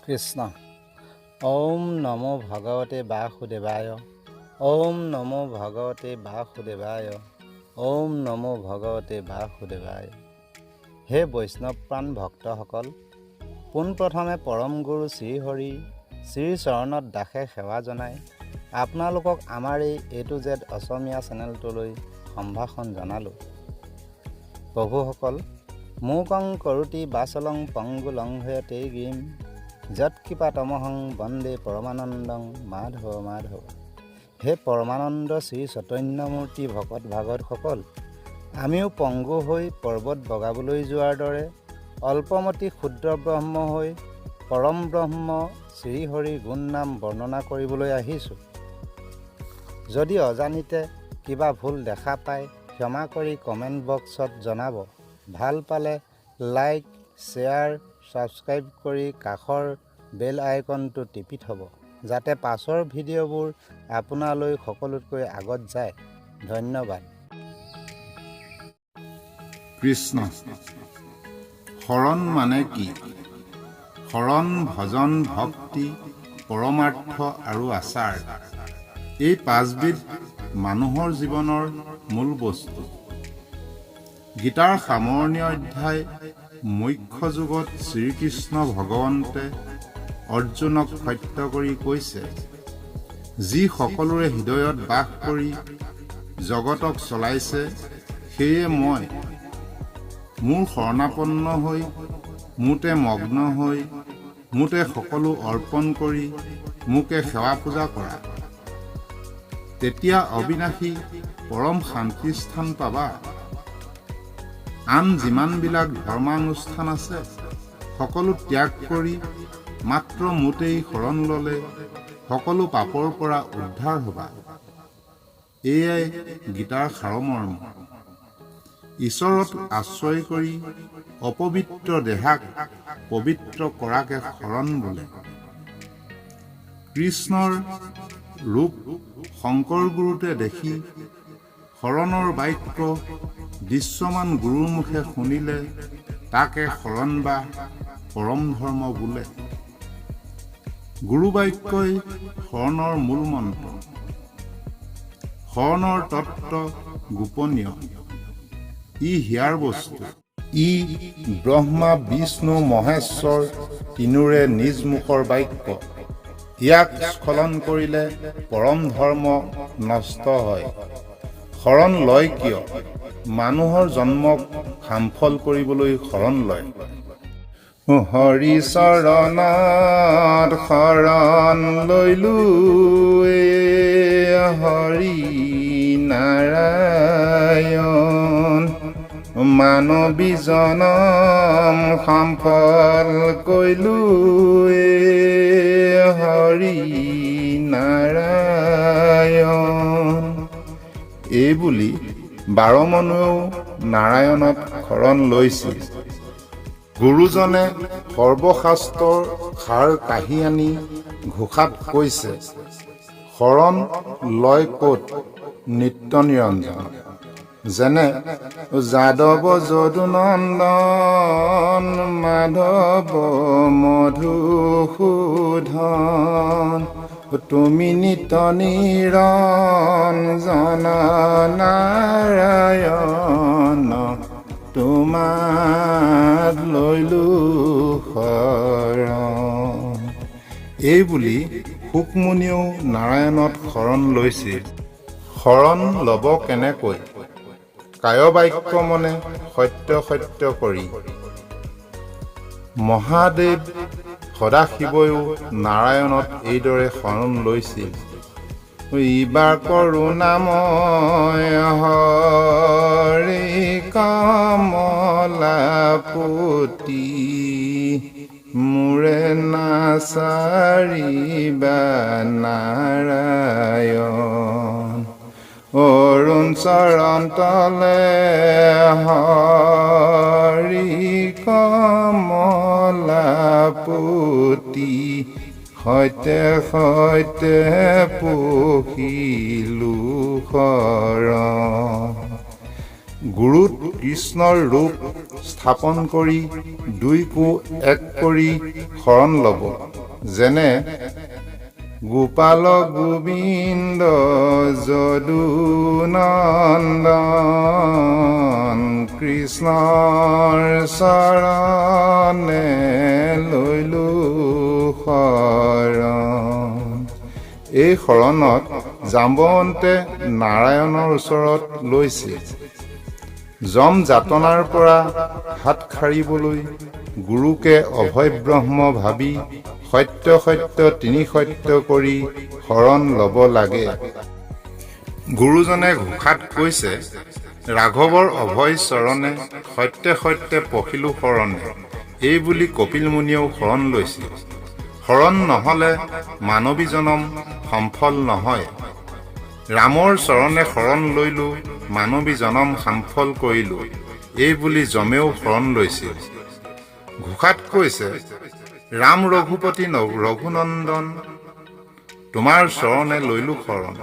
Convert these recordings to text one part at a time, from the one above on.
কৃষ্ণ। ওম নমো ভগৱতে বাসুদেৱায়। ওম নমো ভগৱতে বাসুদেৱায়। ওম নমো ভগৱতে বাসুদেৱায়। হে বৈষ্ণৱপ্ৰাণ ভক্তসকল, পোনপ্ৰথমে পৰম গুৰু শ্ৰীহৰি শ্ৰী চৰণত দাসে সেৱা জনাই আপোনালোকক আমাৰ এই A to Z অসমীয়া চেনেলটোলৈ সম্ভাষণ জনালোঁ। প্ৰভুসকল, মূকং কৰোতি বাচলং পংগুলং হয়তে গিম যৎকৃপাতমহং বন্দে পৰমানন্দং মাধৱ মাধৱ। হে পৰমানন্দ শ্ৰী চৈতন্যমূৰ্তি ভকত ভাগৱতসকল, আমিও পংগু হৈ পৰ্বত বগাবলৈ যোৱাৰ দৰে অল্পমতি ক্ষুদ্ৰ ব্ৰহ্ম হৈ পৰম ব্ৰহ্ম শ্ৰীহৰিৰ গুণ নাম বৰ্ণনা কৰিবলৈ আহিছোঁ। যদি অজানিতে কিবা ভুল দেখা পায় ক্ষমা কৰি কমেণ্ট বক্সত জনাব। ভাল পালে লাইক, শ্বেয়াৰ, ছাবস্ক্ৰাইব কৰি কাষৰ বেল আইকনটো টিপি থ'ব, যাতে পাছৰ ভিডিঅ'বোৰ আপোনালৈ সকলোতকৈ আগত যায়। ধন্যবাদ। কৃষ্ণ। শৰণ মানে কি? শৰণ ভজন ভক্তি পৰমাৰ্থ আৰু আচাৰ, এই পাঁচবিধ মানুহৰ জীৱনৰ মূল বস্তু। গীতাৰ সামৰণি অধ্যায় মুখ্য যুগত শ্ৰীকৃষ্ণ ভগৱন্তে অৰ্জুনক সত্য কৰি কৈছে, যি সকলোৰে হৃদয়ত বাস কৰি জগতক চলাইছে, সেয়ে মই মোৰ শৰণাপন্ন হৈ মোতে মগ্ন হৈ মোতে সকলো অৰ্পণ কৰি মোকে সেৱা পূজা কৰা, তেতিয়া অবিনাশী পৰম শান্তিস্থান পাবা। আন যিমানবিলাক ধৰ্মানুষ্ঠান আছে সকলো ত্যাগ কৰি মাত্ৰ মোতেই শৰণ ল'লে সকলো পাপৰ পৰা উদ্ধাৰ হ'বা। এয়াই গীতাৰ সাৰমৰ্ম। ঈশ্বৰত আশ্ৰয় কৰি অপবিত্ৰ দেহাক পবিত্ৰ কৰাকে শৰণ বোলে। কৃষ্ণৰ ৰূপ শংকৰ গুৰুতে দেখি শৰণৰ বাক্য দৃশ্যমান গুৰুৰ মুখে শুনিলে তাকে শৰণ বা পৰম ধৰ্ম বোলে। গুৰু বাক্যই শৰণৰ মূল মন্ত্ৰ। শৰণৰ তত্ত গোপনীয়, ই হিয়াৰ বস্তু। ই ব্ৰহ্মা বিষ্ণু মহেশ্বৰ তিনুৰে নিজ মুখৰ বাক্য। ইয়াক স্খলন কৰিলে পৰম ধৰ্ম নষ্ট হয়। শৰণ লয় কিয়? মানুহৰ জন্মক সামফল কৰিবলৈ শৰণ লয়। হৰি চৰণত শৰণ লৈলো, হৰি নাৰায়ণ, মানৱী জনম সামফল কৈলো, হৰি নাৰায়ণ। এইবুলি বাৰমনুৱেও নাৰায়ণত শৰণ লৈছিল। গুৰুজনে সৰ্বশাস্ত্ৰৰ সাৰ কাঢ়ি আনি ঘোষাত কৈছে, শৰণ লয় ক'ত? নিত্য নিৰঞ্জন। যেনে যাদৱ যদুনন্দন মাধৱ মধুসূধন, তুমি নিত্য নিৰঞ্জন নাৰায়ণ, তোমাক লৈলো শৰণ। এইবুলি শুকমুনিয়েও নাৰায়ণত শৰণ লৈছিল। শৰণ ল'ব কেনেকৈ? কায় বাক্য মনে সত্য সত্য কৰি। মহাদেৱ সদাশিৱয়ো নাৰায়ণত এইদৰে শৰণ লৈছিল। ইবাৰ কৰোণাময় হৰি কমলাপতি, মোৰে নাচাৰিবা নাৰায়ণ, অৰুণ চৰণ তলে হৰি কমলাপতি, সৈতে সৈতে পখিলো শৰণ। গুৰুত কৃষ্ণৰ ৰূপ স্থাপন কৰি দুই কো এক কৰি শৰণ ল'ব। যেনে গোপাল গোবিন্দ যদুনন্দন কৃষ্ণৰ চৰণে লৈলো শৰণ। এই শৰণত জাম্বৱন্তে নাৰায়ণৰ ওচৰত লৈছিল। যম যাতনাৰ পৰা হাত সাৰিবলৈ গুৰুকে অভয় ব্ৰহ্ম ভাবি সত্য সত্য তিনি সত্য কৰি শৰণ ল'ব লাগে। গুৰুজনে ঘোষাত কৈছে, ৰাঘৱৰ অভয় চৰণে সত্যে সত্যে পখিলো শৰণে। এই বুলি কপিল মুনিয়েও শৰণ লৈছিল। শৰণ নহ'লে মানৱী জনম সফল নহয়। ৰামৰ চৰণে শৰণ লৈলো, মানৱী জনম সফল কৰিলো। এই বুলি যমেও শৰণ লৈছিল। ঘোষাত কৈছে, ৰাম ৰঘুপতি ৰঘুনন্দন তোমাৰ চৰণে লৈলো শৰণ।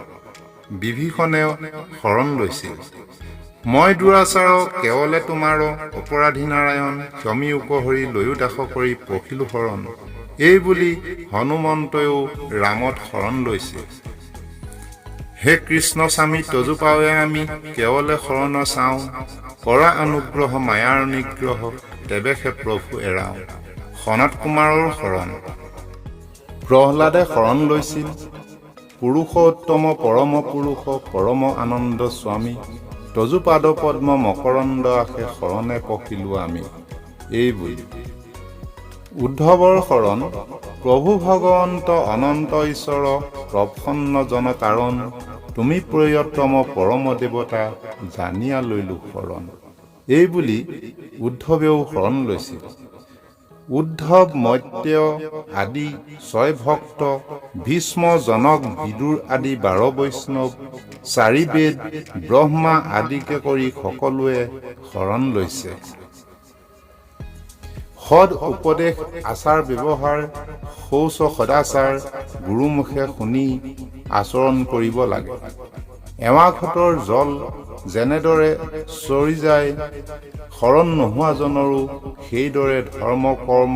বিভীষণেও শৰণ লৈছিল। মই দুৰাচাৰ কেৱলে তোমাৰ অপৰাধী নাৰায়ণ ক্ষমি উপহৰি লৈও দাস কৰি পখিলো শৰণ। এই বুলি হনুমন্তয়ো ৰামত শৰণ লৈছিল। হে কৃষ্ণ স্বামী তজু পাৱে আমি কেৱলে শৰণ চাওঁ। কৰা অনুগ্ৰহ মায়াৰ নিগ্ৰহ তেৱেহে প্ৰভু এৰাওঁ। সনত কুমাৰৰ শৰণ। প্ৰহ্লাদে শৰণ লৈছিল। পুৰুষোত্তম পৰম পুৰুষ পৰম আনন্দ স্বামী তজু পাদ পদ্ম মকৰন্দ আশে শৰণে পখিলো আমি। এই বুলি উদ্ধৱৰ শৰণ। প্ৰভু ভগৱন্ত অনন্ত ঈশ্বৰ প্ৰসন্ন জন কাৰণ তুমি প্ৰিয়তম পৰম দেৱতা জানিয়া লৈলো শৰণ। এই বুলি উদ্ধৱেও শৰণ লৈছিল। উদ্ধৱ মৈত্য আদি 6 ভক্ত ভীষ্ম জনক বিদুৰ আদি 12 বৈষ্ণৱ 4 বেদ ব্ৰহ্মা আদিকে কৰি সকলোৱে শৰণ লৈছে। সদ উপদেশ আচাৰ ব্যৱহাৰ শৌচ সদাচাৰ গুৰুমুখে শুনি আচৰণ কৰিব লাগে। এৱাখতৰ জল যেনেদৰে চৰি যায় শৰণ নোহোৱা জনৰো সেইদৰে ধৰ্ম কৰ্ম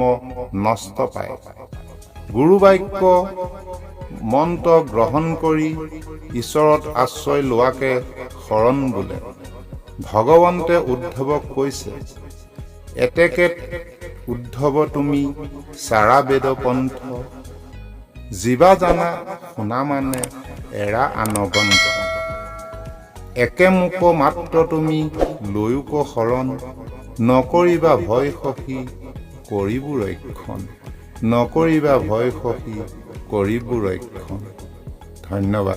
নষ্ট পায়। গুৰু বাক্য মন্ত্ৰ গ্ৰহণ কৰি ঈশ্বৰত আশ্ৰয় লোৱাকে শৰণ বোলে। ভগৱন্তে উদ্ধৱক কৈছে, এতেকে উদ্ধৱ তুমি চাৰা বেদ পন্থ জীৱা জানা শুনা মানে এৰা আনগন্ত। একে মোক মাত্ৰ তুমি লৈয়োক শৰণ নকৰিবা ভয় সখী কৰিব ৰক্ষণ। নকৰিবা ভয় সখী কৰিব ৰক্ষণ। ধন্যবাদ।